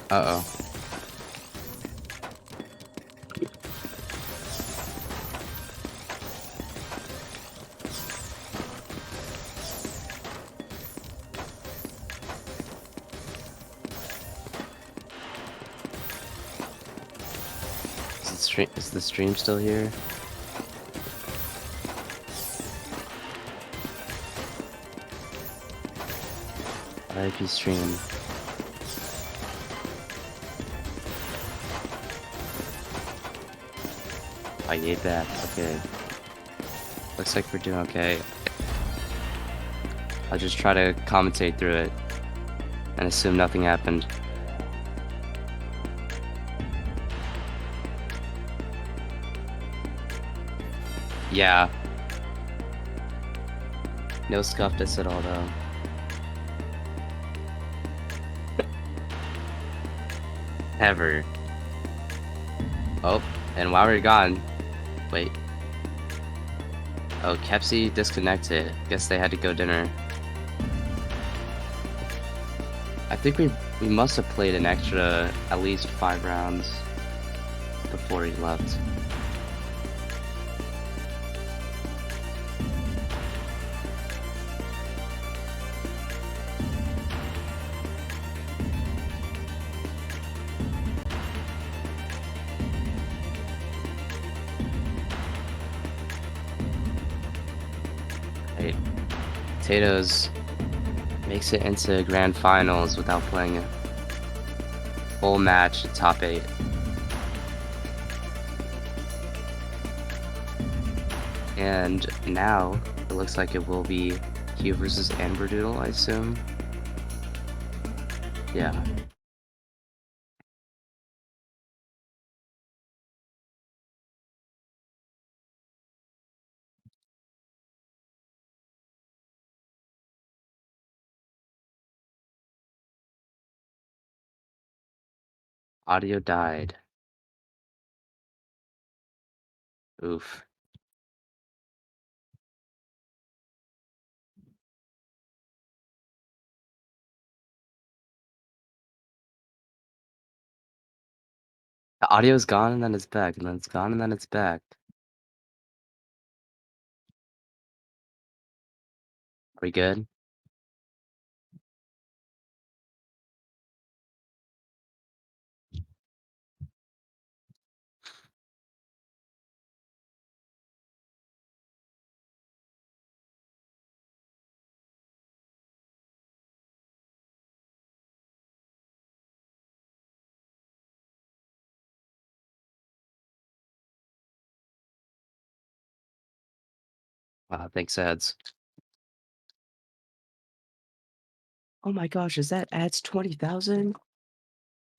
Uh-oh. Is the stream still here? RIP stream. I ate that. Okay. Looks like we're doing okay. I'll just try to commentate through it and assume nothing happened. Yeah. No scuffed at all though. Ever. Oh, and while we're gone, wait. Oh, Kepsi disconnected. Guess they had to go dinner. I think we must have played an extra at least 5 rounds before he left. Right. Potatoes makes it into grand finals without playing a full match at top 8. And now it looks like it will be Q versus Amberdoodle, I assume. Yeah. Audio died. Oof. The audio's gone and then it's back, and then it's gone and then it's back. Are we good? Wow, thanks, ads. Oh my gosh, is that ads 20,000?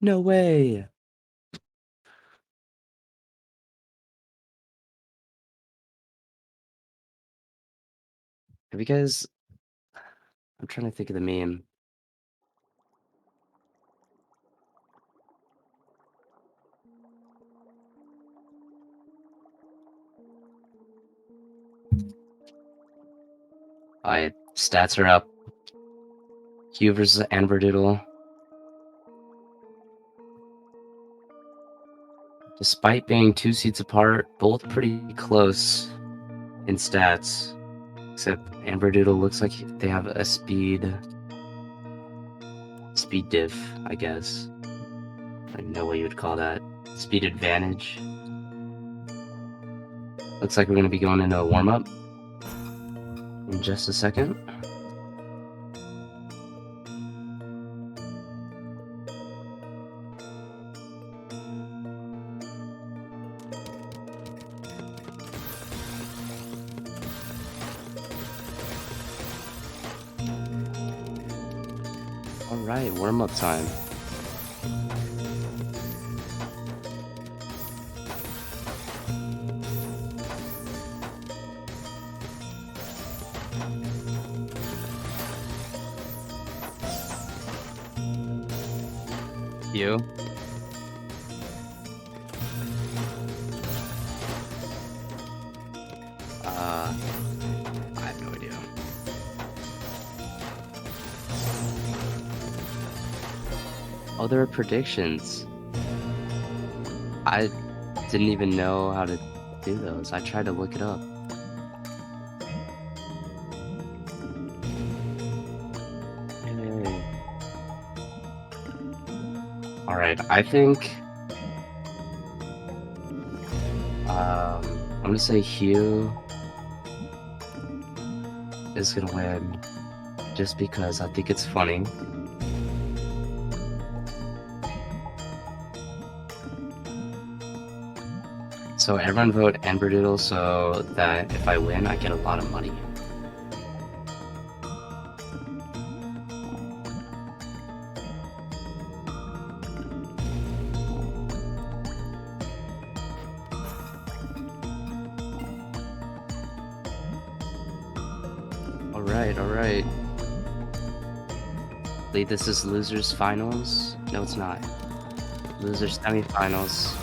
No way. Have you guys... I'm trying to think of the meme. Alright, stats are up. Q versus Amberdoodle. Despite being 2 seats apart, both pretty close in stats. Except Amberdoodle looks like they have a speed diff, I guess. I don't know what you would call that. Speed advantage. Looks like we're going to be going into a warm-up in just a second. Alright, warm-up time. You? I have no idea. Oh, there are predictions. I didn't even know how to do those. I tried to look it up. Yay. All right, I think I'm gonna say Hugh is gonna win just because I think it's funny. So everyone vote Amberdoodle so that if I win, I get a lot of money. All right. Wait, this is losers finals? No, it's not. Losers semifinals.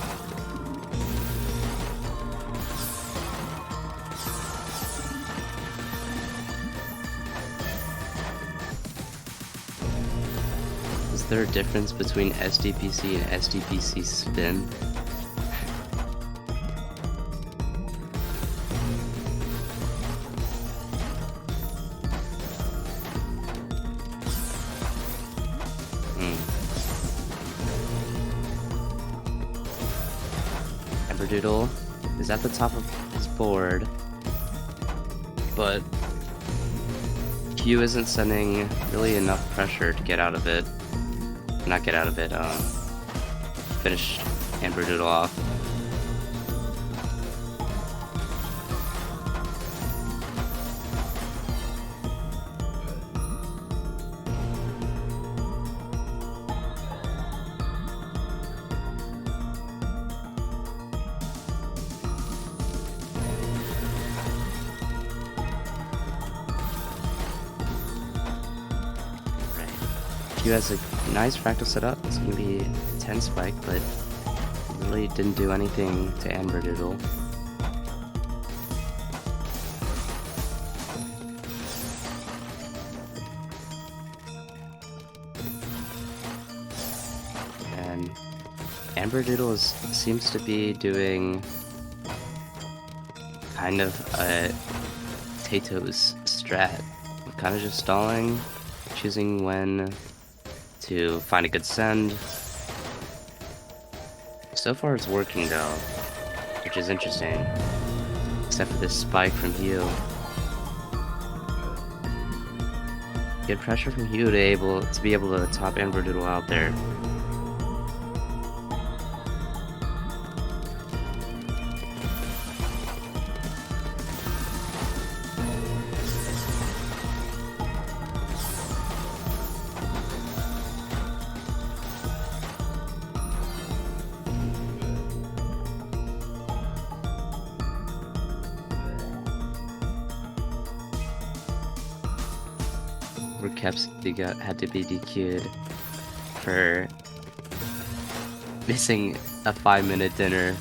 Is there a difference between SDPC and SDPC spin? Amberdoodle is at the top of his board, but Q isn't sending really enough pressure to get out of it. Not get out of it, finish Amberdoodle off. Q has a nice fractal setup. It's gonna be 10 spike, but really didn't do anything to Amberdoodle. And Amberdoodle seems to be doing kind of a Tato's strat. Kind of just stalling, choosing when to find a good send. So far it's working though, which is interesting. Except for this spike from Hugh. Good pressure from Hugh to be able to top Amberdoodle out there. Kepsi had to be DQ'd for missing a 5-minute dinner.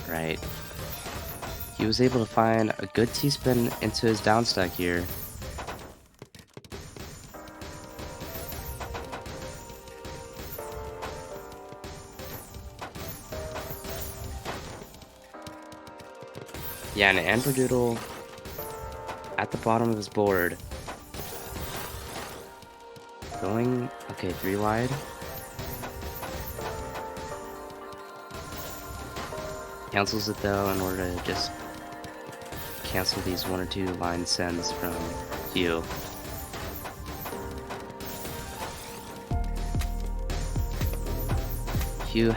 Right. He was able to find a good T-spin into his downstack here. Yeah, and Amberdoodle at the bottom of his board. Going, okay, 3 wide. Cancels it though in order to just cancel these 1 or 2 line sends from Hugh. Hugh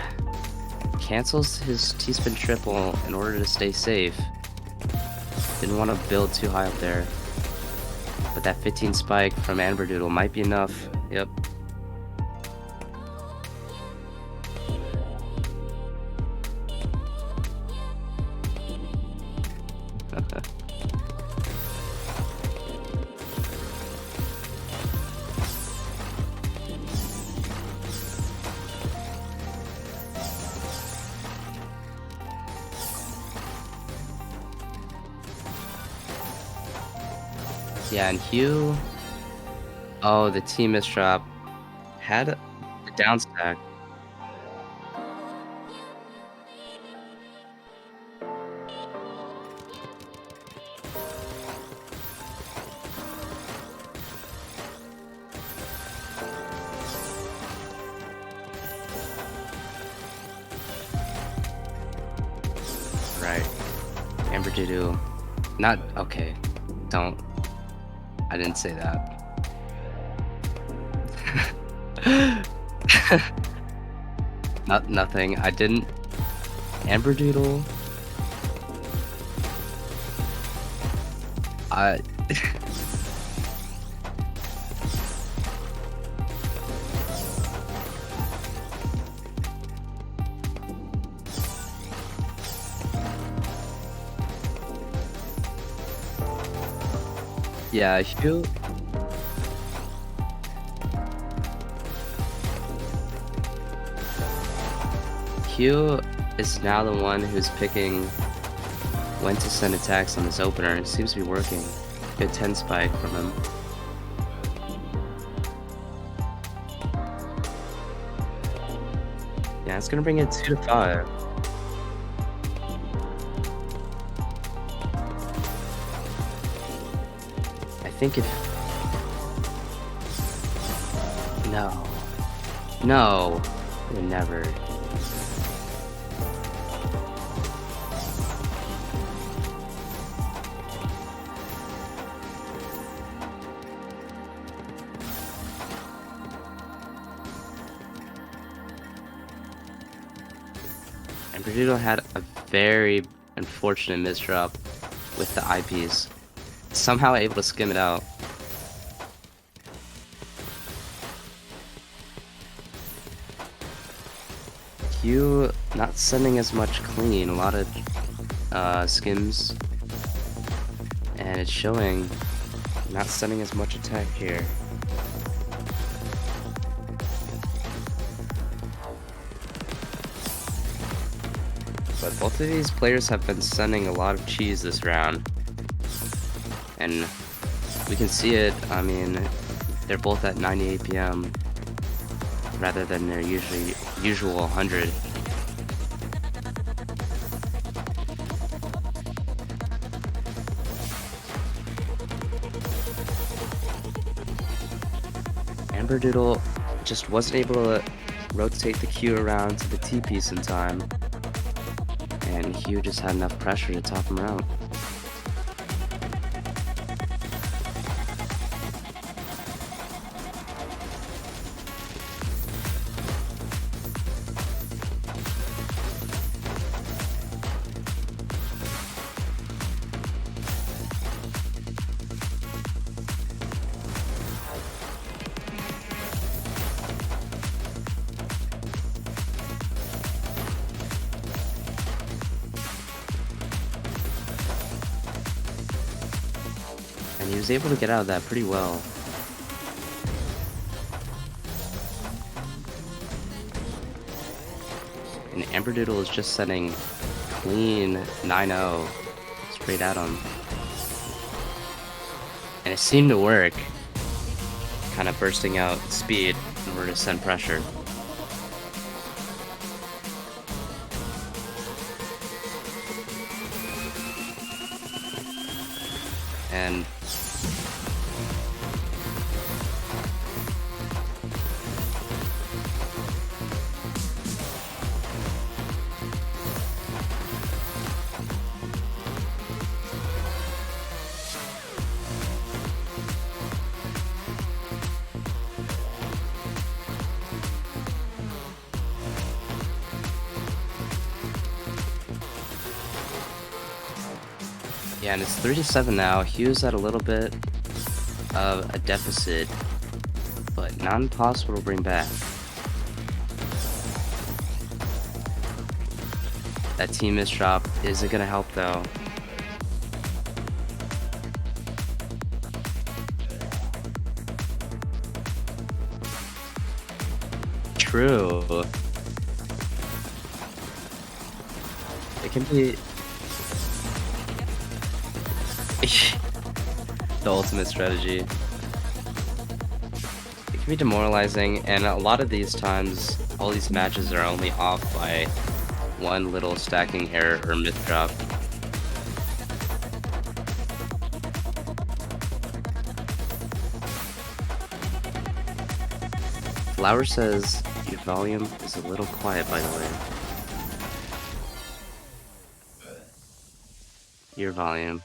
cancels his T-spin triple in order to stay safe. Didn't want to build too high up there. But that 15 spike from Amberdoodle might be enough. Yep. Yeah, and Hugh Oh, the team misdrop had a down stack. Right. Amber Doodoo. Not okay. Don't. I didn't say that. Not nothing. I didn't. Amber Doodle. I. Yeah, Hugh is now the one who's picking when to send attacks on this opener. It seems to be working. Good 10 spike from him. Yeah, it's gonna bring it 2 to 5. I think if no, no, would never. And Perduto had a very unfortunate misdrop with the IPs. Somehow able to skim it out. Q not sending as much clean, a lot of skims, and it's showing not sending as much attack here. But both of these players have been sending a lot of cheese this round, and we can see it. I mean, they're both at 90 APM rather than their usual 100. Amber Doodle just wasn't able to rotate the Q around to the T piece in time, and Hugh just had enough pressure to top him out. And he was able to get out of that pretty well. And Amber Doodle is just setting clean 9-0 straight at him. And it seemed to work. Kind of bursting out speed in order to send pressure. And yeah, and it's 3-7 now. Hugh's at a little bit of a deficit, but not impossible to bring back. That team misdrop isn't gonna help though. True. It can be the ultimate strategy. be demoralizing, and a lot of these times, all these matches are only off by one little stacking error or myth drop. Flower says, your volume is a little quiet, by the way. Your volume.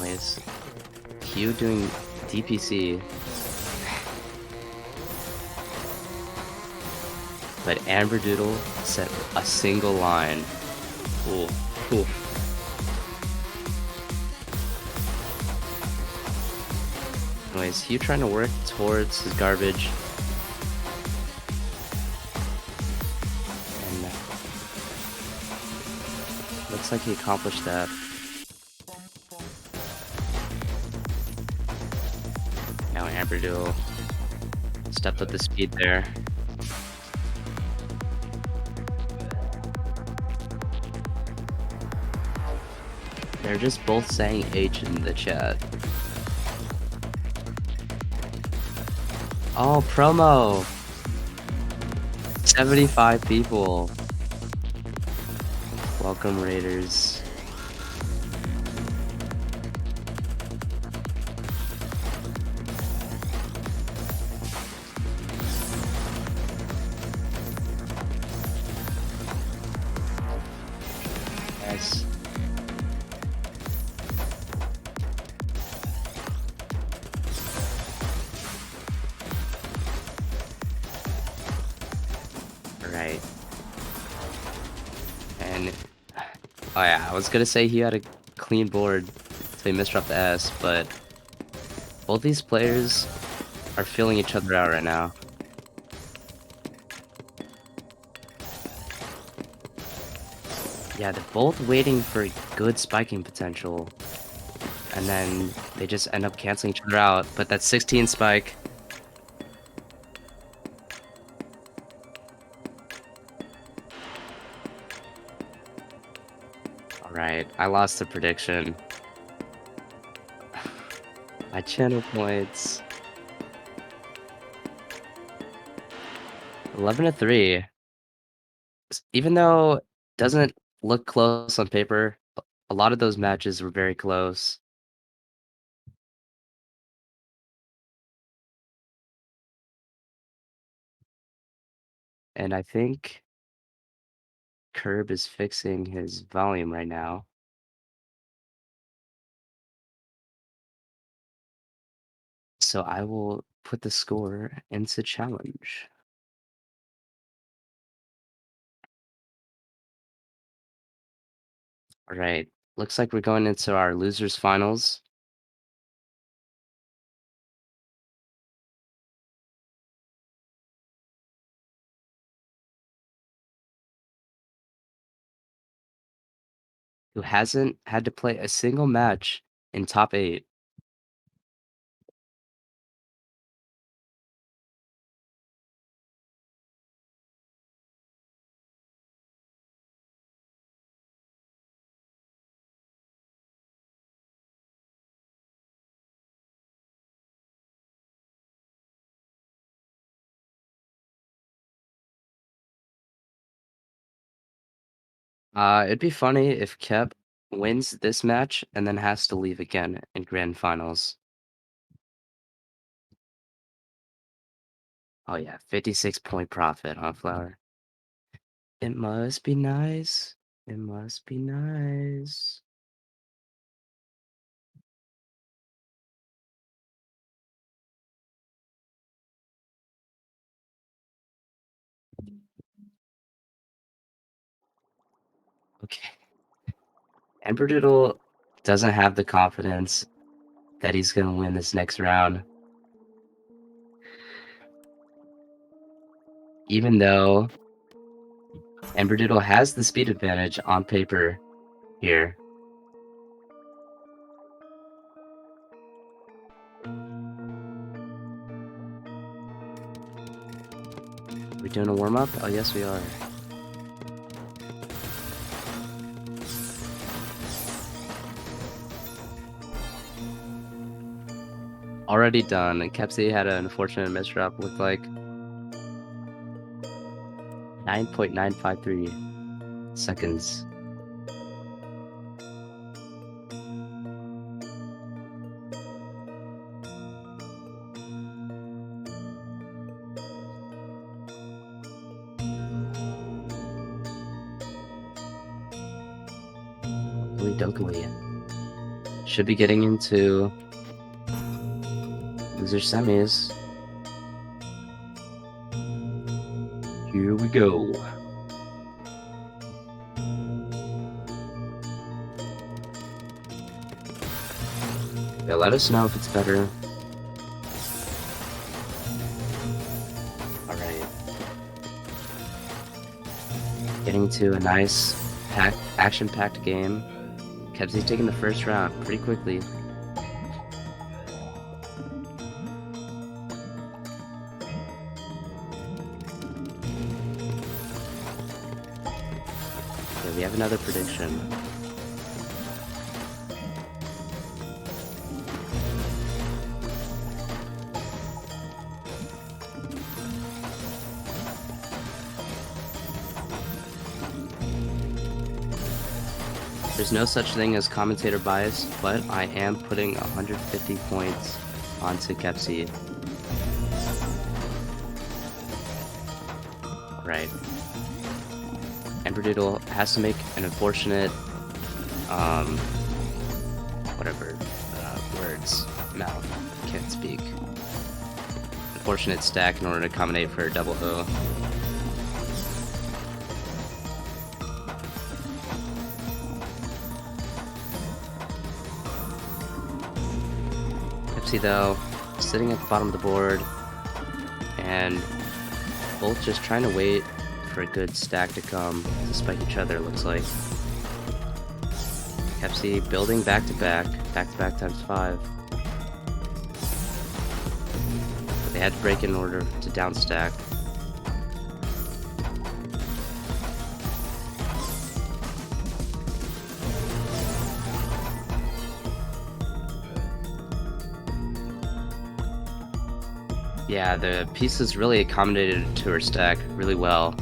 Anyways, Q doing DPC. But Amberdoodle set a single line. Ooh, ooh. Anyways, Hugh trying to work towards his garbage. And looks like he accomplished that. Now Amberdoodle stepped up the speed there. They're just both saying H in the chat. Oh, promo! 75 people. Welcome, Raiders. Nice. Right. And oh yeah, I was gonna say he had a clean board, so he misdropped the S, but both these players are feeling each other out right now. Yeah, they're both waiting for good spiking potential, and then they just end up canceling each other out. But that 16 spike. Alright, I lost the prediction. My channel points. 11-3. Even though it doesn't look close on paper, a lot of those matches were very close. And I think Curb is fixing his volume right now. So I will put the score into challenge. All right. Looks like we're going into our losers finals. Who hasn't had to play a single match in top 8. It'd be funny if Kep wins this match and then has to leave again in grand finals. Oh yeah, 56-point profit on Flower. It must be nice. It must be nice. Okay. Emberdoodle doesn't have the confidence that he's gonna win this next round. Even though Emberdoodle has the speed advantage on paper here. we doing a warm-up? Oh, yes, we are. Already done. And Kepsi had an unfortunate misdrop with like 9.953 seconds. Dokily. Should be getting into loser semis. Here we go. Yeah, let us know if it's better. Alright. Getting to a nice action-packed game. Kepsi's taking the first round pretty quickly. Okay, we have another prediction. There's no such thing as commentator bias, but I am putting 150 points onto Kepsi. Right. Emberdoodle has to make an unfortunate, words, mouth, can't speak. Unfortunate stack in order to accommodate for a double O. Though, sitting at the bottom of the board, and both just trying to wait for a good stack to come to spike each other, looks like. Kepsi building back-to-back times 5. But they had to break in order to downstack. Yeah, the pieces really accommodated to her stack really well.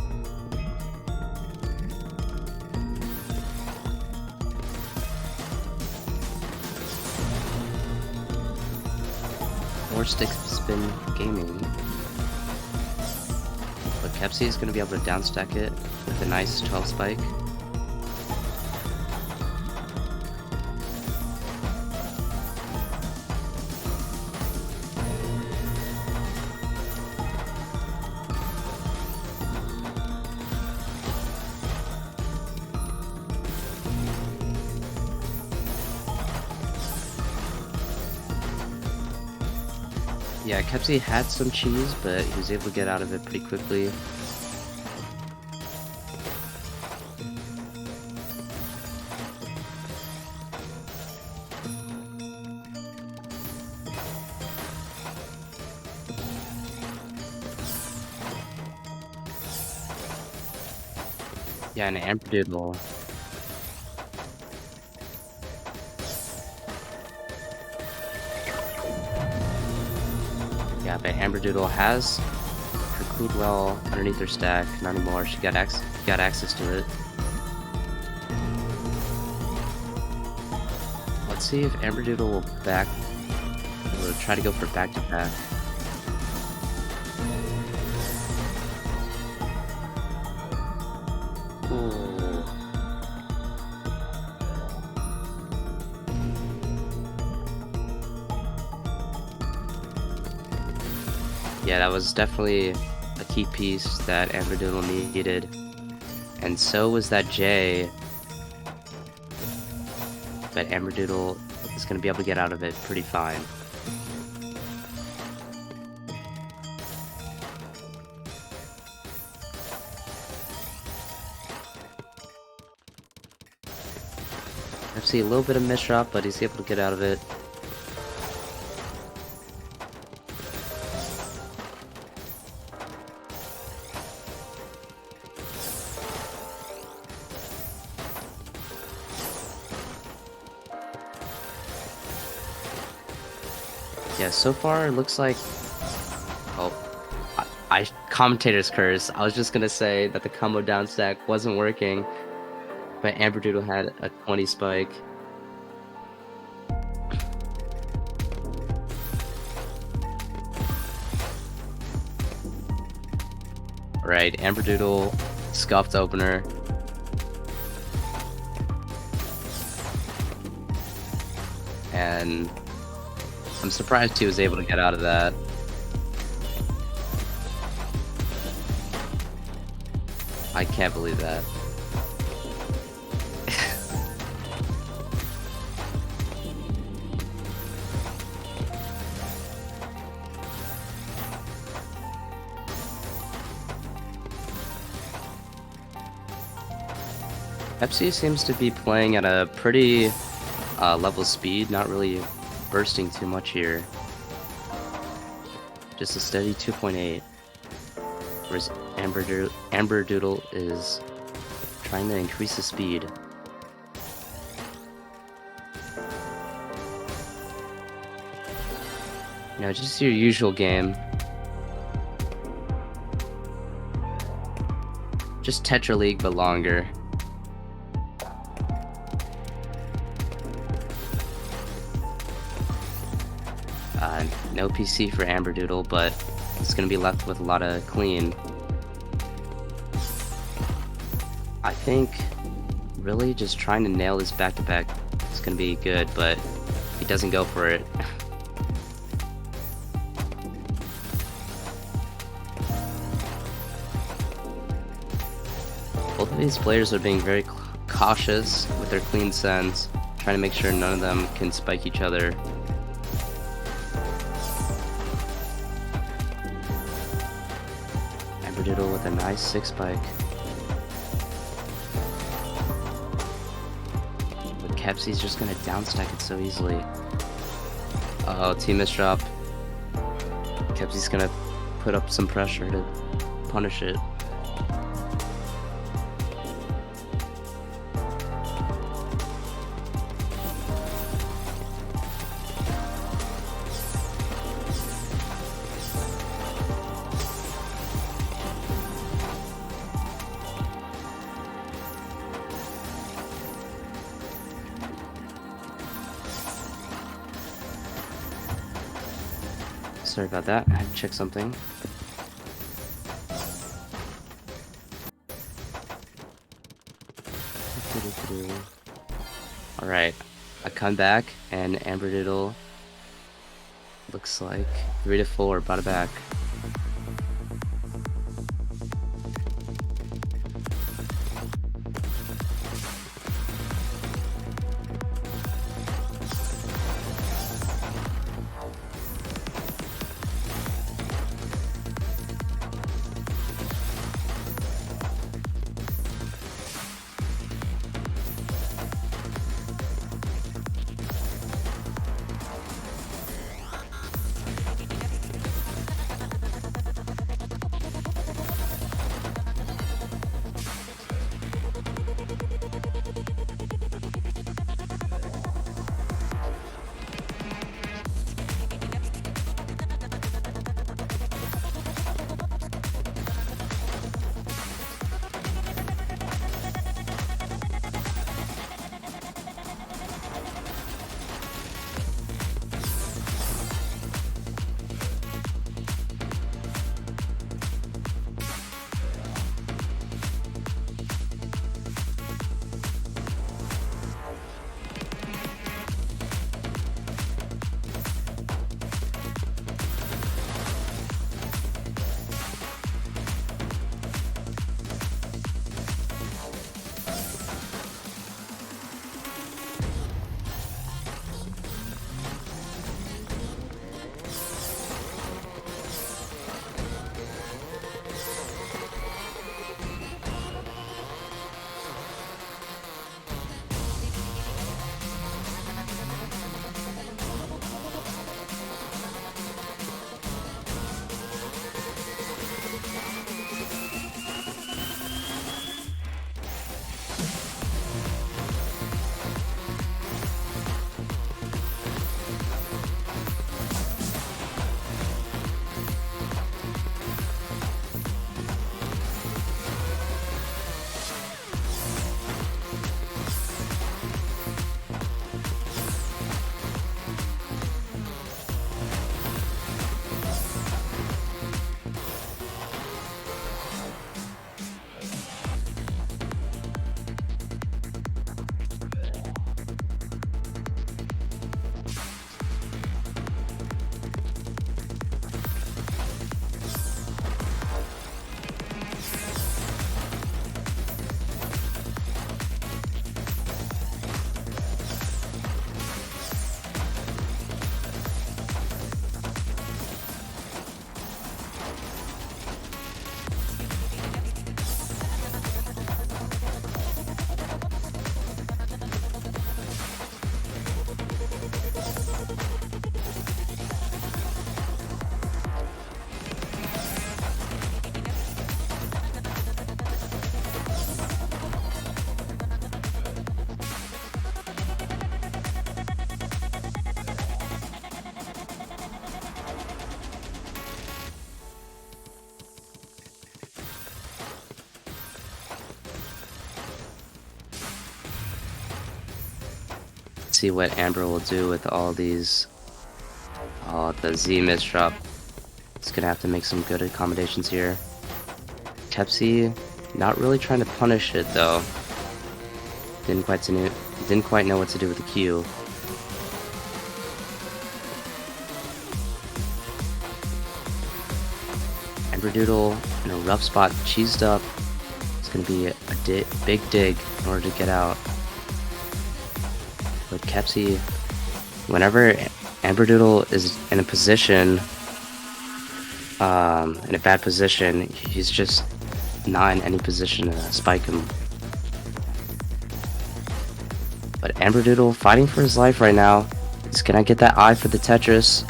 More stick spin gaming. But Kepsi is going to be able to downstack it with a nice 12 spike. Yeah, Kepsi had some cheese, but he was able to get out of it pretty quickly. Yeah, and Amberdoodle. Yeah, but Amberdoodle has her clued well underneath her stack. Not anymore. She got access to it. Let's see if Amberdoodle will try to go for back-to-back. Ooh. Yeah, that was definitely a key piece that Amberdoodle needed. And so was that J. But Amberdoodle is going to be able to get out of it pretty fine. I see a little bit of misshot, but he's able to get out of it. Yeah, so far it looks like. Oh, I commentator's curse. I was just gonna say that the combo down stack wasn't working, but Amberdoodle had a 20 spike. Right, Amberdoodle scuffed opener. And I'm surprised he was able to get out of that. I can't believe that. Pepsi seems to be playing at a pretty level speed, not really bursting too much here. Just a steady 2.8. Whereas Amberdoodle is trying to increase the speed. You know, just your usual game. Just Tetra League, but longer. No PC for Amberdoodle, but it's gonna be left with a lot of clean. I think really just trying to nail this back-to-back is gonna be good, but he doesn't go for it. Both of these players are being very cautious with their clean sends, trying to make sure none of them can spike each other. Amberdoodle with a nice 6 spike. But Kepsi's just gonna downstack it so easily. Uh oh, team misdrop. Kepsi's gonna put up some pressure to punish it. Sorry about that, I had to check something. Alright, a comeback, and Amberdoodle looks like 3 to 4, brought it back. Let's see what Amber will do with all these. Oh, the Z misdrop. He's gonna have to make some good accommodations here. Kepsi, not really trying to punish it though. Didn't quite know what to do with the Q. Amberdoodle in a rough spot, cheesed up. It's gonna be a big dig in order to get out. But Kepsi, whenever Amberdoodle is in a position, in a bad position, he's just not in any position to spike him. But Amberdoodle fighting for his life right now. He's gonna get that eye for the Tetris.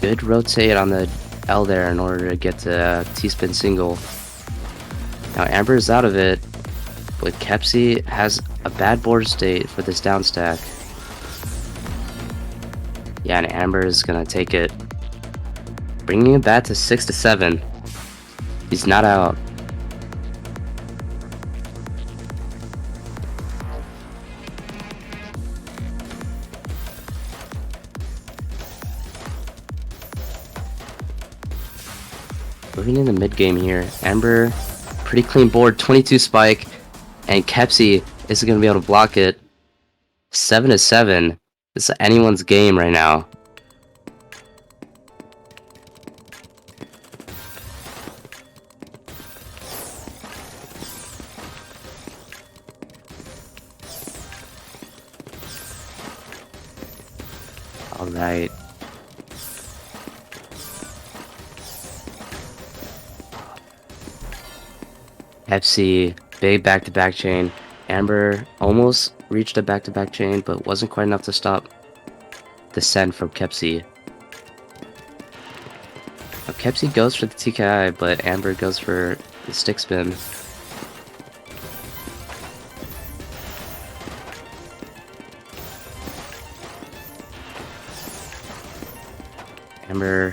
Good rotate on the L there in order to get the T-spin single. Now Amber is out of it, but Kepsi has a bad board state for this down stack. Yeah, and Amber is gonna take it, bringing it back to 6-7. He's not out. Moving in the mid game here, Amber, pretty clean board, 22 spike, and Kepsi isn't gonna be able to block it. 7-7. This is anyone's game right now. All right. Pepsi, big back-to-back chain. Amber almost reached a back-to-back chain, but wasn't quite enough to stop the send from Kepsi. Now, Kepsi goes for the TKI, but Amber goes for the stick spin. Amber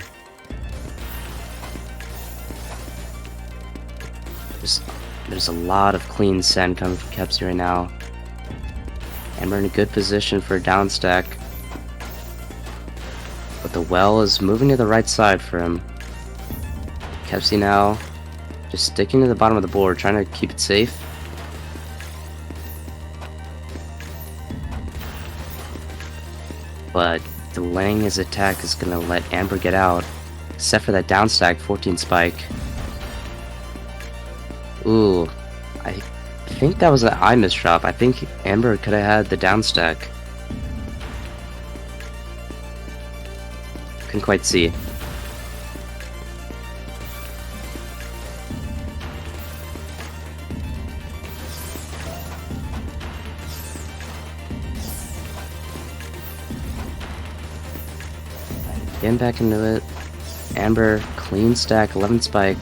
there's a lot of clean send coming from Kepsi right now. Amber in a good position for a down stack. But the well is moving to the right side for him. Kepsi now just sticking to the bottom of the board, trying to keep it safe. But delaying his attack is going to let Amber get out. Except for that down stack, 14 spike. Ooh, I think that was an eye misdrop. I think Amber could have had the down stack. Couldn't quite see. Getting back into it. Amber, clean stack, 11 spike.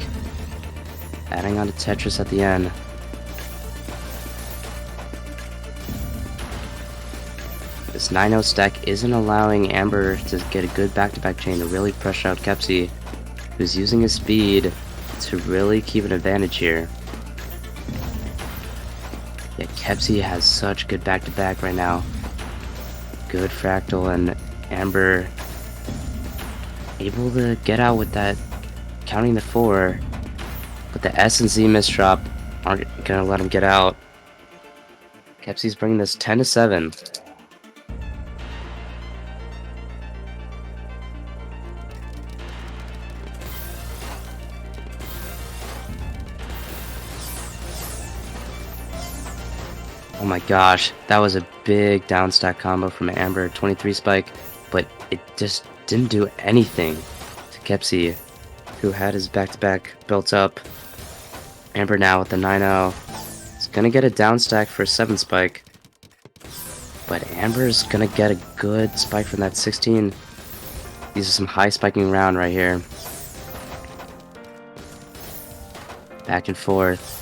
Adding on to Tetris at the end. This 9-0 stack isn't allowing Amber to get a good back-to-back chain to really pressure out Kepsi, who's using his speed to really keep an advantage here. Yeah, Kepsi has such good back-to-back right now. Good fractal, and Amber able to get out with that, counting the 4. But the S and Z misdrop aren't gonna let him get out. Kepsi's bringing this 10-7. Oh my gosh, that was a big down stack combo from Amber, 23 spike, but it just didn't do anything to Kepsi, who had his back-to-back built up. Amber now with the 9-0. He's gonna get a down stack for a 7 spike. But Amber's gonna get a good spike from that 16. These are some high spiking round right here. Back and forth.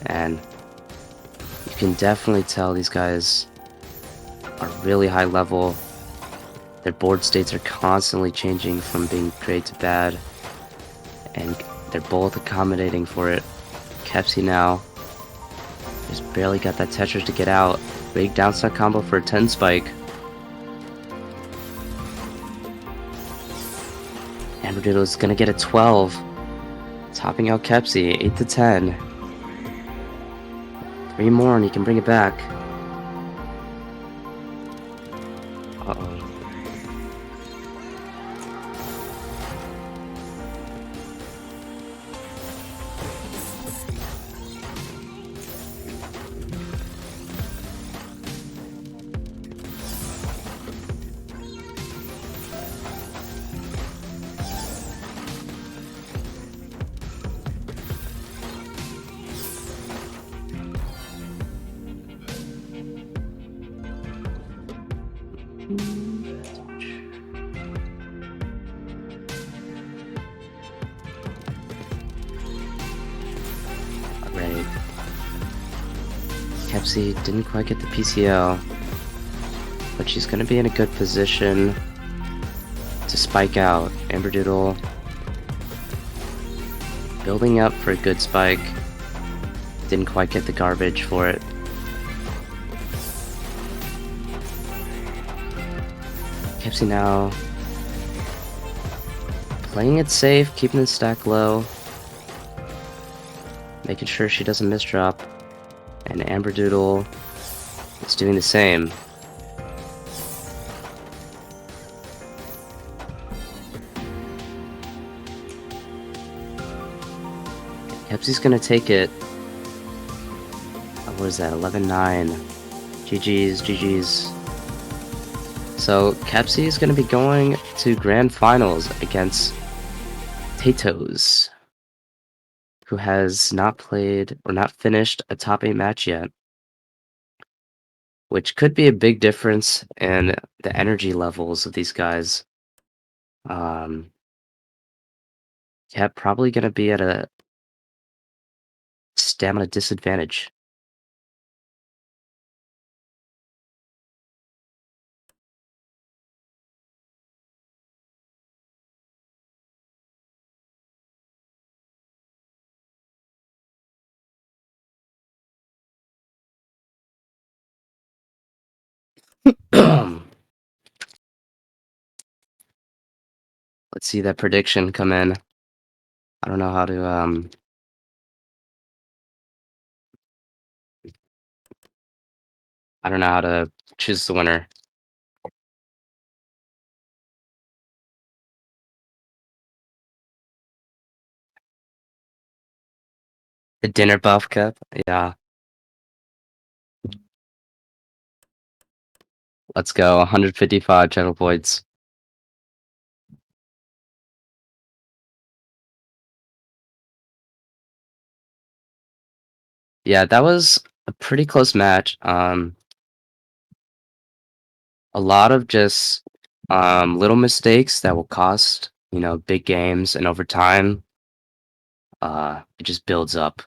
And you can definitely tell these guys are really high level. Their board states are constantly changing from being great to bad, and they're both accommodating for it. Kepsi now just barely got that Tetris to get out. Big downside combo for a 10 spike. Amberdoodle is gonna get a 12. Topping out Kepsi, 8 to 10. 3 more and he can bring it back. Uh-oh. Alright. Kepsi didn't quite get the PCL, but she's gonna be in a good position to spike out. Amberdoodle building up for a good spike. Didn't quite get the garbage for it. Kepsi now playing it safe, keeping the stack low, making sure she doesn't misdrop, and Amberdoodle is doing the same. Kepsi's gonna take it. What was that? 11-9. GG's, GG's. So Kepsi is gonna be going to grand finals against Tatos, who has not played or not finished a top 8 match yet, which could be a big difference in the energy levels of these guys. Yeah, probably gonna be at a stamina disadvantage. Let's see that prediction come in. I don't know how to I don't know how to choose the winner. The dinner buff cup? Yeah. Let's go. 155 channel points. Yeah, that was a pretty close match. A lot of just little mistakes that will cost, big games, and over time, it just builds up.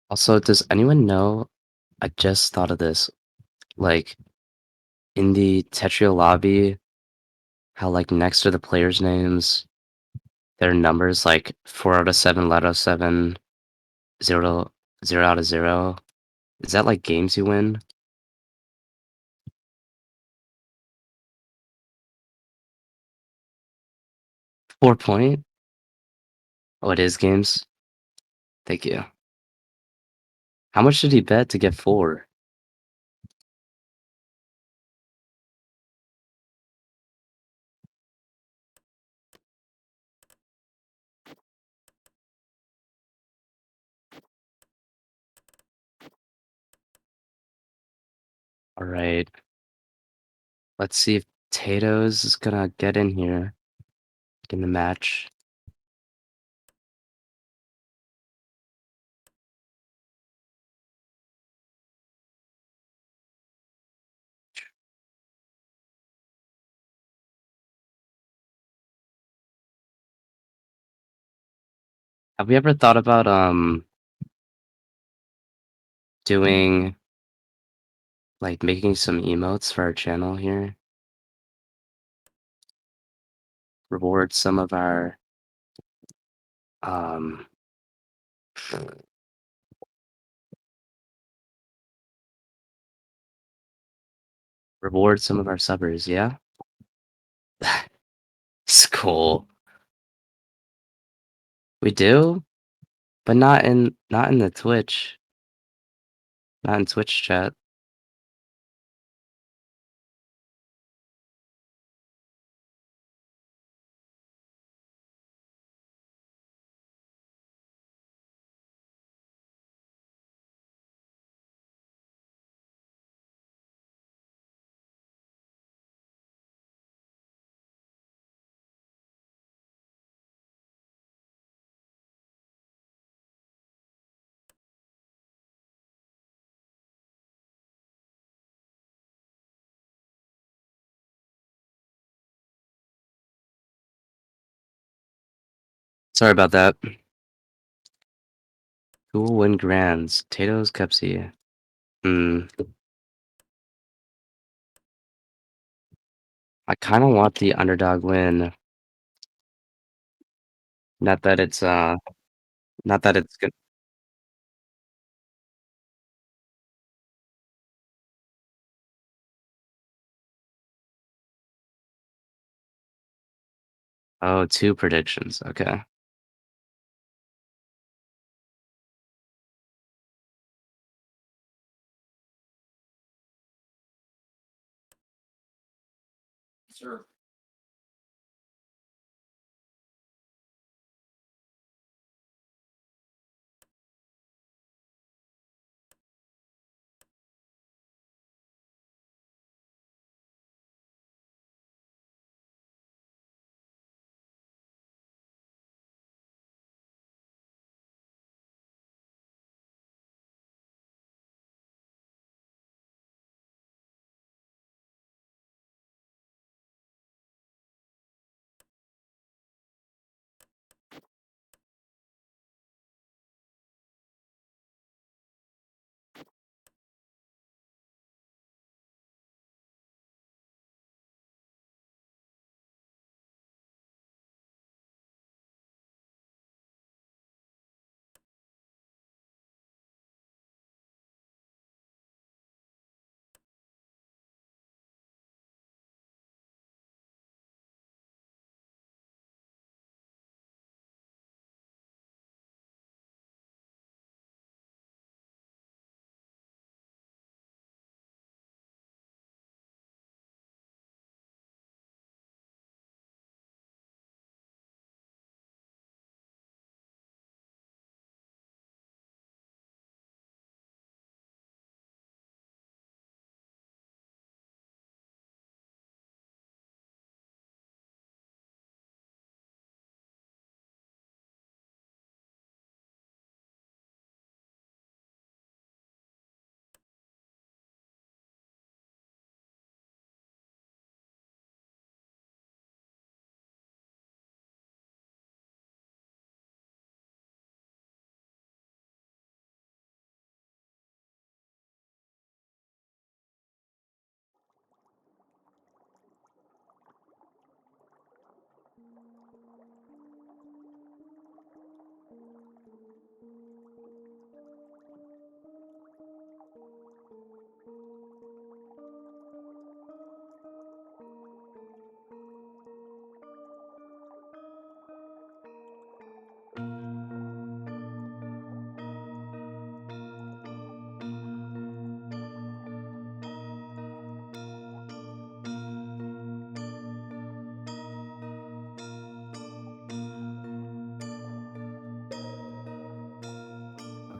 Also, does anyone know? I just thought of this. Like in the Tetrio lobby, how like next to the players' names, there are numbers like 4 out of 7, let out of 7, 0 out of 0. Is that like games you win? 4 point? Oh, it is games. Thank you. How much did he bet to get 4? All right. Let's see if Tato's is gonna get in here in the match. Have we ever thought about doing like making some emotes for our channel here? Reward some of our um reward some of our subbers, yeah? It's cool. We do, but not in the Twitch. Not in Twitch chat. Sorry about that. Who will win grands? Tato's Pepsi. Hmm. I kind of want the underdog win. Not that it's not that it's good. Oh, two predictions. Okay. Sure.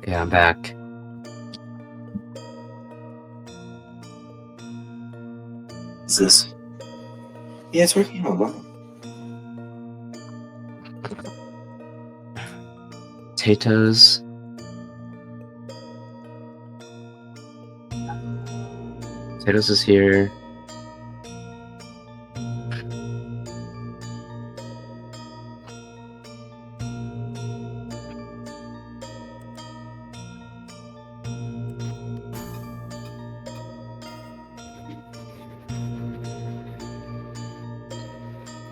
Okay, I'm back. Is this? Yeah, it's working out well. Tato's. Tato's is here.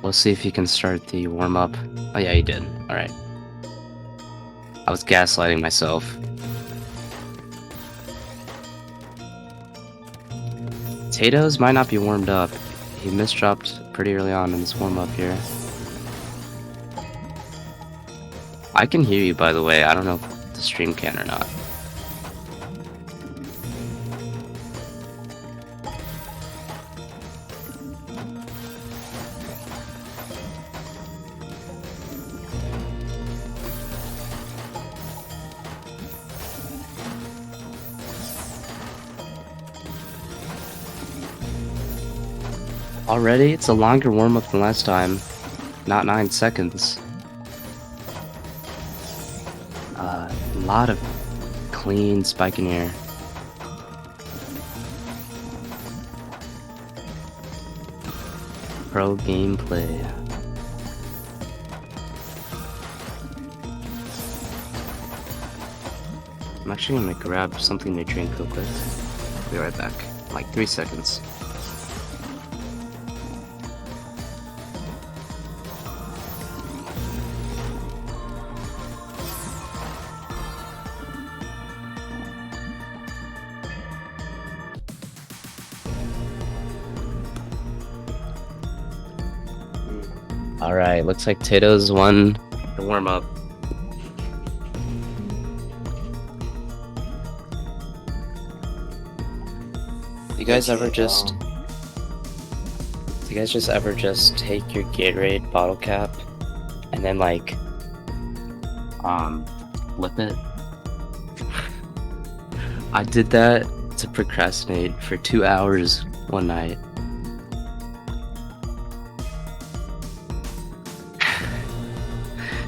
We'll see if he can start the warm-up. Oh yeah, he did. Alright. I was gaslighting myself. Potatoes might not be warmed up. He misdropped pretty early on in this warm-up here. I can hear you, by the way. I don't know if the stream can or not. Already? It's a longer warm-up than last time. Not 9 seconds. A lot of clean spike in air. Pro gameplay. I'm actually gonna grab something to drink real quick. Be right back. Like 3 seconds. Alright, looks like Tato's won the warm-up. You guys ever just take your Gatorade bottle cap and then like flip it? I did that to procrastinate for 2 hours one night.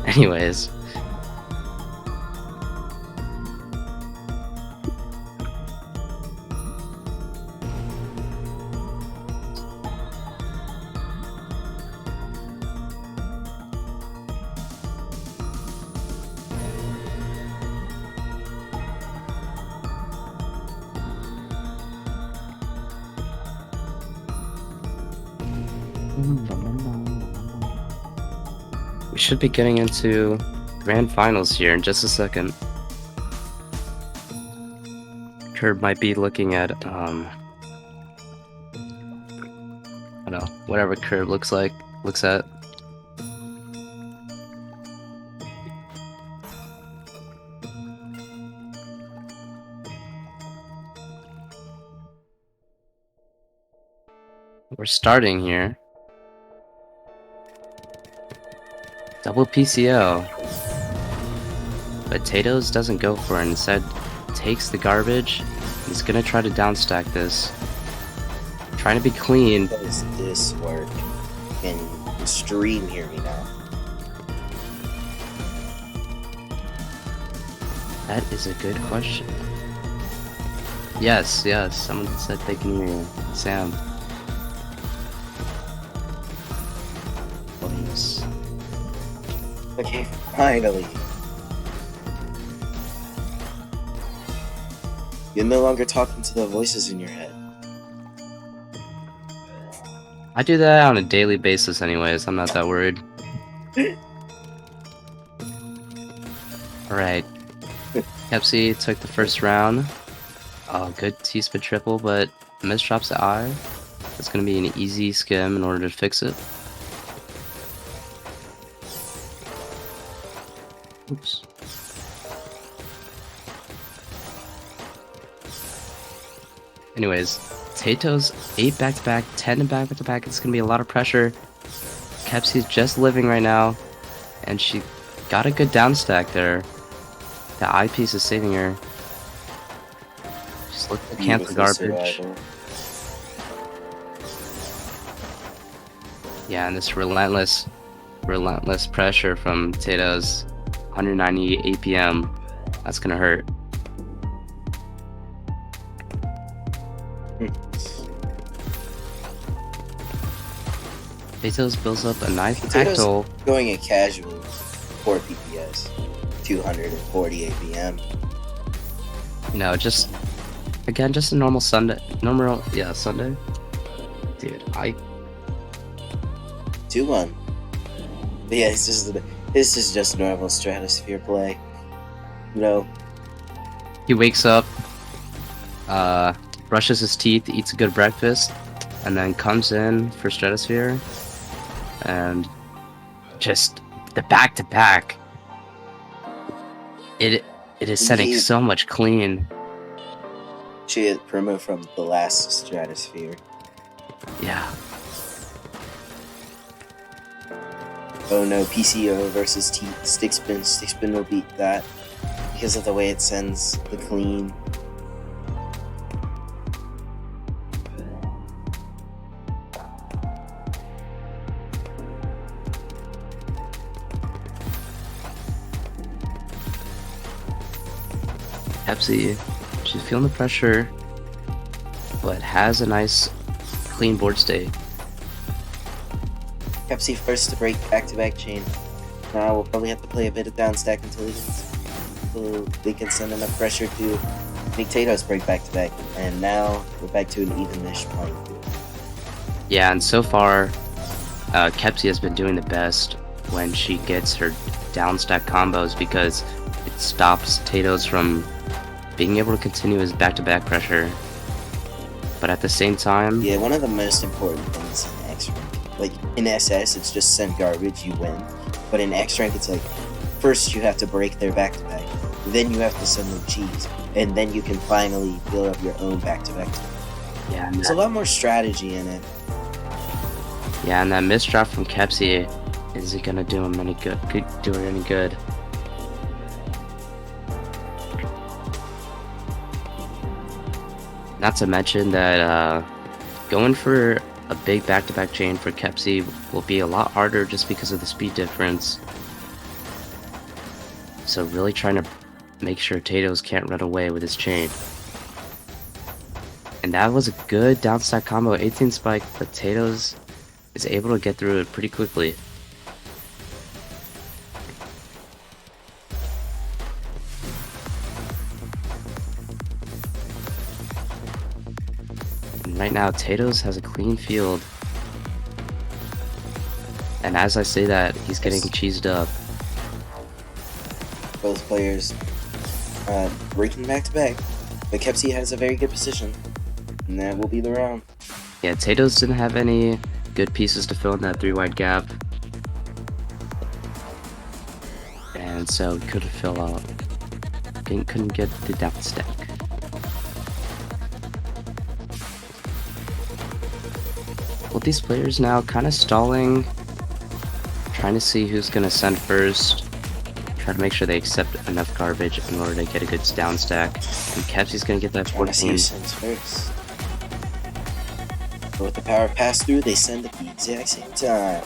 Anyways. We should be getting into grand finals here in just a second. Curb might be looking at I don't know, whatever Curb looks at. We're starting here. Double PCO. But Tato's doesn't go for it, instead takes the garbage. He's gonna try to downstack this. Trying to be clean. How does this work? Can the stream hear me now? That is a good question. Yes, someone said they can hear you. Sam. Please. Okay, finally. You're no longer talking to the voices in your head. I do that on a daily basis anyways, I'm not that worried. Alright. Pepsi took the first round. Oh, good T-spin triple, but misdrops the I. It's gonna be an easy skim in order to fix it. Oops. Anyways, Tato's 8 back-to-back, 10 back-to-back. It's gonna be a lot of pressure. Kepsi's just living right now, and she got a good down stack there. The eyepiece is saving her. Just look at the cancel garbage. Survival. Yeah, and this relentless pressure from Tato's 190 APM. That's gonna hurt. Tato's builds up a nice Potatoes tactile. going at casual 4 PPS, 240 APM. No, just a normal Sunday. Sunday. Dude, 240 2-1. But yeah, this is just normal Stratosphere play. You know, He wakes up, brushes his teeth, eats a good breakfast, and then comes in for Stratosphere, and just the back-to-back. It is setting He- so much clean. she had promo from the last Stratosphere. Yeah. Oh no, PCO versus stick spin. Stick spin will beat that because of the way it sends the clean. Pepsi, she's feeling the pressure, but has a nice clean board state. Pepsi first to break back-to-back chain. Now we'll probably have to play a bit of down stack until they can send enough pressure to make Tatos break back-to-back. And now we're back to an even-ish playing field. Yeah, and so far, Kepsi has been doing the best when she gets her down stack combos because it stops Tatos from being able to continue his back-to-back pressure. But at the same time, Yeah, one of the most important things in X rank, like in SS, it's just send garbage, you win. But in X rank, it's like first you have to break their back-to-back, then you have to send them cheese, and then you can finally build up your own back-to-back. yeah, There's a lot more strategy in it. yeah, and that misdrop from Kepsi isn't gonna do him any good. Do her any good. Not to mention that going for a big back-to-back chain for Kepsi will be a lot harder just because of the speed difference. So really trying to make sure Tatos can't run away with his chain. And that was a good downstack combo, 18 spike, but Tatos is able to get through it pretty quickly. And right now, Tatos has a clean field. And as I say that, he's getting cheesed up. Both players breaking back-to-back. But Kepsi has a very good position. And that will be the round. Yeah, Tatos didn't have any good pieces to fill in that 3-wide gap. And so he couldn't fill out. Couldn't get the down stack. Well, these players now kind of stalling. Trying to see who's going to send first. Try to make sure they accept enough garbage in order to get a good down stack. And Kepsi's going to get that Trying to see 14. who sends first. But with the power pass through, they send at the exact same time.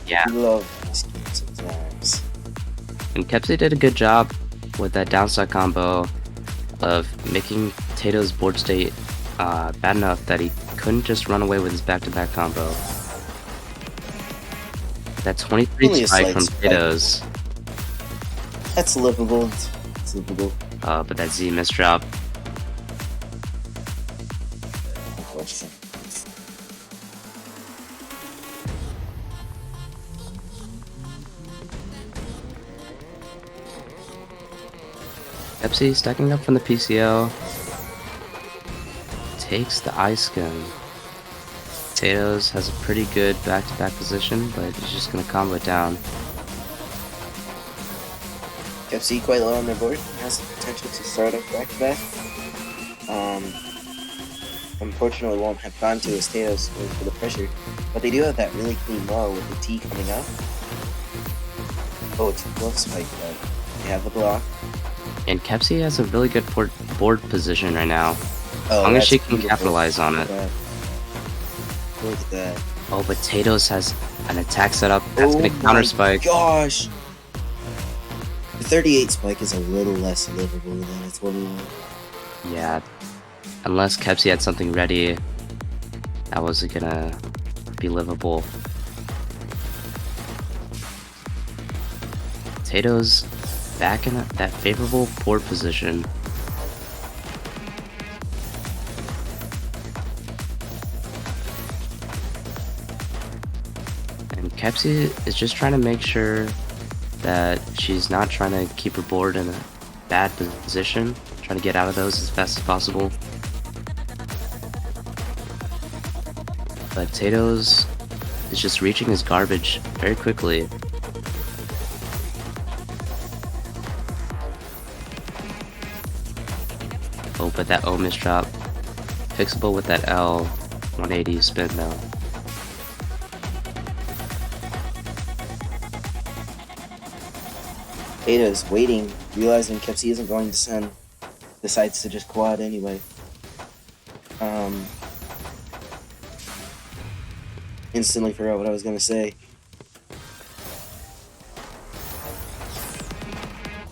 Yeah. We love this game sometimes. And Kepsi did a good job with that downstack combo of making Tato's board state bad enough that he couldn't just run away with his back-to-back combo. That 23 Only a spike slight from spike. Tato's, That's livable. It's livable. but that Z misdrop. Unfortunately. Pepsi stacking up from the PCO. Takes the ice gun. Tato's has a pretty good back-to-back position, but he's just gonna combo it down. Kepsi quite low on their board. Has the potential to start up back-to-back. Unfortunately won't have gone to his Tatos for the pressure. But they do have that really clean low with the T coming up. Oh, it's a glove spike, but they have the block. And Kepsi has a really good board position right now. Oh, As long as that's she can beautiful. capitalize on it. Look at that. Oh, but Tato's has an attack setup that's gonna counter spike. Gosh! The 38 spike is a little less livable than a 21. Yeah, unless Kepsi had something ready, that wasn't gonna be livable. Tato's back in that favorable board position. Kepsi is just trying to make sure that she's not trying to keep her board in a bad position, trying to get out of those as fast as possible. But Tato's is just reaching his garbage very quickly. Oh, but that O misdrop. Fixable with that L 180 spin though. Ada's waiting, realizing Kepsi isn't going to send, decides to just quad anyway. Instantly forgot what I was gonna say.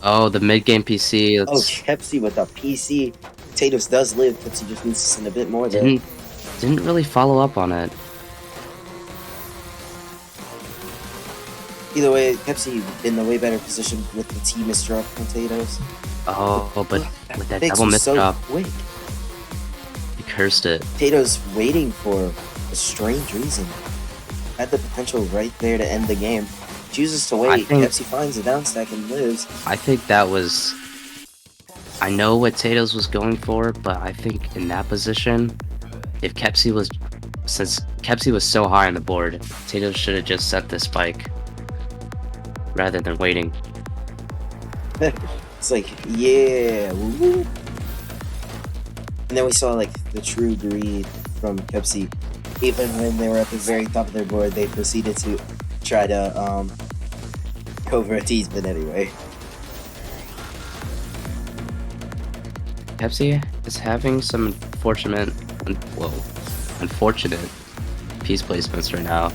Oh, the mid-game PC. Oh, Kepsi with a PC. Potatoes does live. Kepsi just needs to send a bit more though. Didn't really follow up on it. Either way, Kepsi in the way better position with the T misdrop Potatoes. Oh, but with that Fix double was so misdrop, quick. he cursed it. Potatoes waiting for a strange reason. Had the potential right there to end the game. Chooses to wait. Kepsi finds a downstack and lives. I think that was... I know what Tato's was going for, but I think in that position, if Kepsi was... Since Kepsi was so high on the board, Tato's should have just set the spike rather than waiting. It's like, yeah. Woo. And then we saw like the true greed from Kepsi. Even when they were at the very top of their board, they proceeded to try to cover a T-spin anyway. Kepsi is having some unfortunate piece placements right now.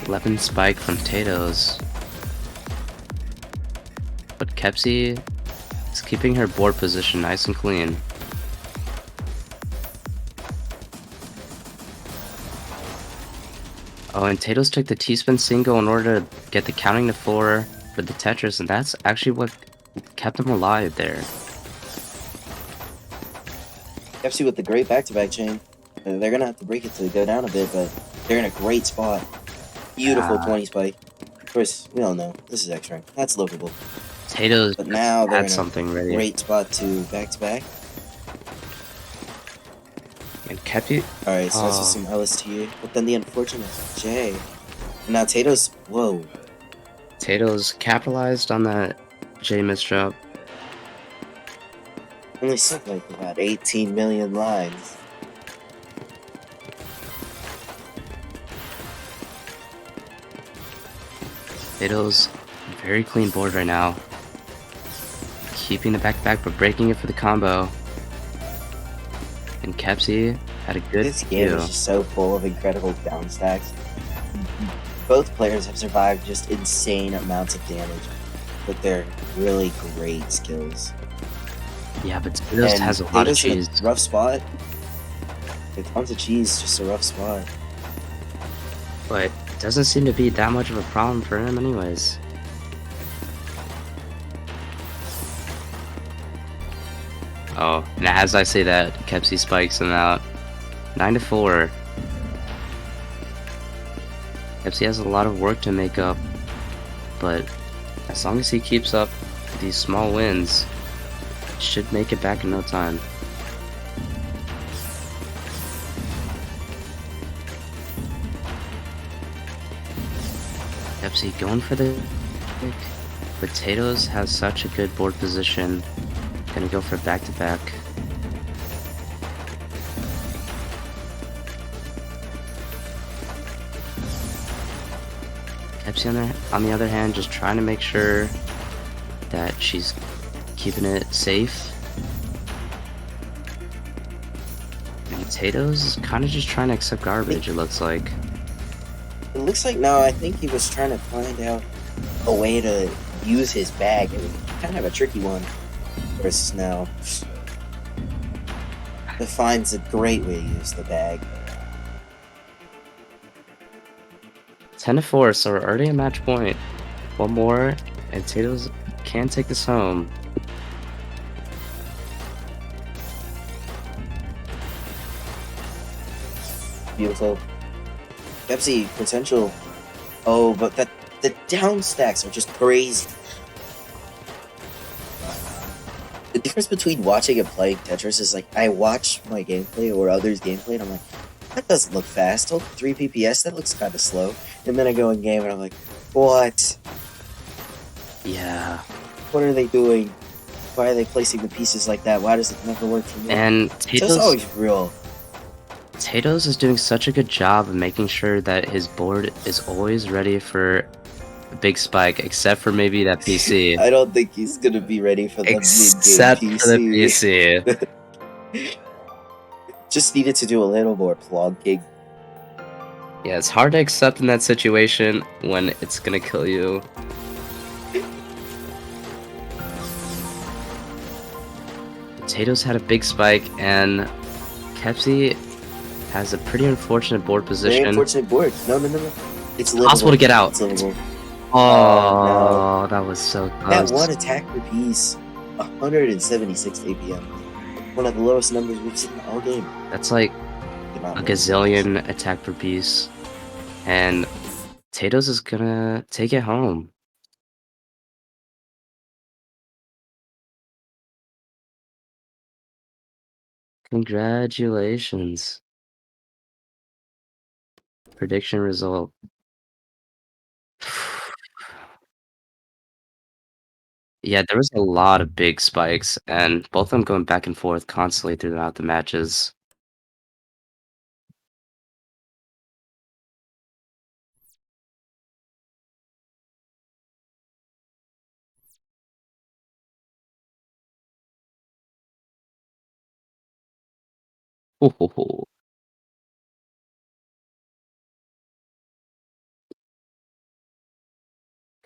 #11 spike from Tato's. But Kepsi is keeping her board position nice and clean. Oh, and Tato's took the T-spin single in order to get the counting to 4 for the Tetris, and that's actually what kept him alive there. Kepsi with the great back-to-back chain. They're gonna have to break it to go down a bit, but they're in a great spot. Beautiful 20 spike. Of course, we all know this is X-Rank. That's lookable. Tato's but now they're had in something a ready. Great spot to back-to-back. And Kepsi. Alright, so that's just some LST, but then the unfortunate J. And now Tato's, whoa. Tato's capitalized on that J misdrop. Only sent like about 18 million lines. Tato's very clean board right now. Keeping the back-to-back but breaking it for the combo. And Kepsi had a good This game view. is just so full of incredible downstacks. Both players have survived just insane amounts of damage with their really great skills. Yeah, but Tato's has a lot of Tato's in cheese. a rough spot. With tons of cheese, just a rough spot. But it doesn't seem to be that much of a problem for him anyways. Oh, and as I say that, Kepsi spikes him out. 9-4. Kepsi has a lot of work to make up, but as long as he keeps up these small wins, he should make it back in no time. Kepsi going for the pick. Potatoes has such a good board position. Gonna go for back-to-back. Kepsi on the other hand, just trying to make sure that she's keeping it safe. And Potatoes is kind of just trying to accept garbage, it looks like. It looks like now I think he was trying to find out a way to use his bag. It was kind of a tricky one. Versus now. It finds a great way to use the bag. 10-4, so we're already at match point. One more, and Tato's can take this home. Beautiful. Pepsi potential. Oh, but the down stacks are just crazy. The difference between watching and playing Tetris is like I watch my gameplay or others' gameplay and I'm like, that doesn't look fast. Oh, 3 PPS, that looks kind of slow. And then I go in game and I'm like, what? Yeah. What are they doing? Why are they placing the pieces like that? Why does it never work for me? And So it's Tato's always real. Tato's is doing such a good job of making sure that his board is always ready for a big spike, except for maybe that PC. I don't think he's gonna be ready for the mid-game Except for the PC. PC. Just needed to do a little more plonking. Yeah, it's hard to accept in that situation when it's gonna kill you. Potatoes had a big spike, and Kepsi has a pretty unfortunate board Very position. unfortunate board. No, no, no, no. It's livable. Possible to get out. It's livable. Oh, that was so That close. one attack per piece, 176 APM. One of the lowest numbers we've seen all game. That's like Not a really. gazillion attack per piece. And Potatoes is gonna take it home. Congratulations. Prediction result. Yeah, there was a lot of big spikes, and both of them going back and forth constantly throughout the matches. Ho, ho, ho.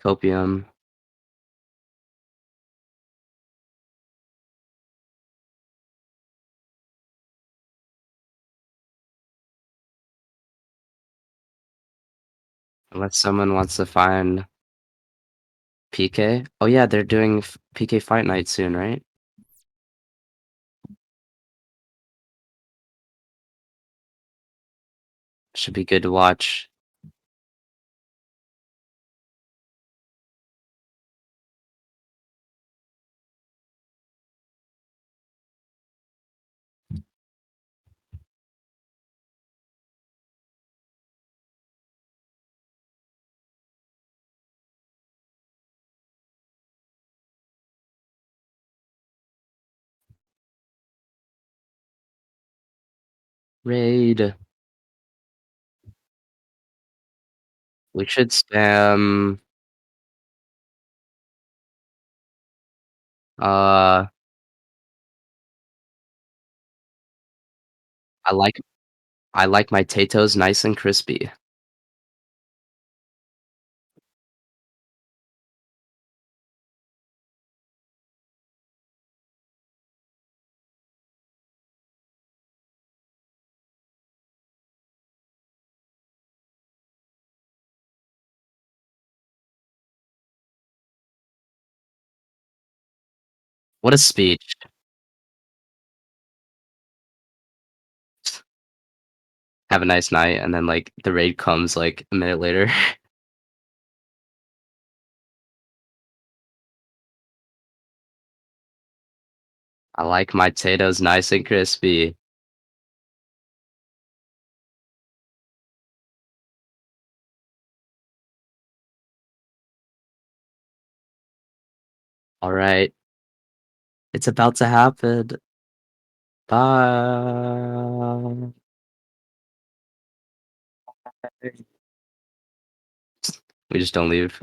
Copium. Unless someone wants to find PK. Oh yeah, they're doing PK Fight Night soon, right? Should be good to watch. Raid. We should spam. Uh, I like I like my Tatoes nice and crispy. What a speech. Have a nice night, and then like the raid comes like a minute later. I like my Tatoes nice and crispy. All right, it's about to happen. Bye. We just don't leave.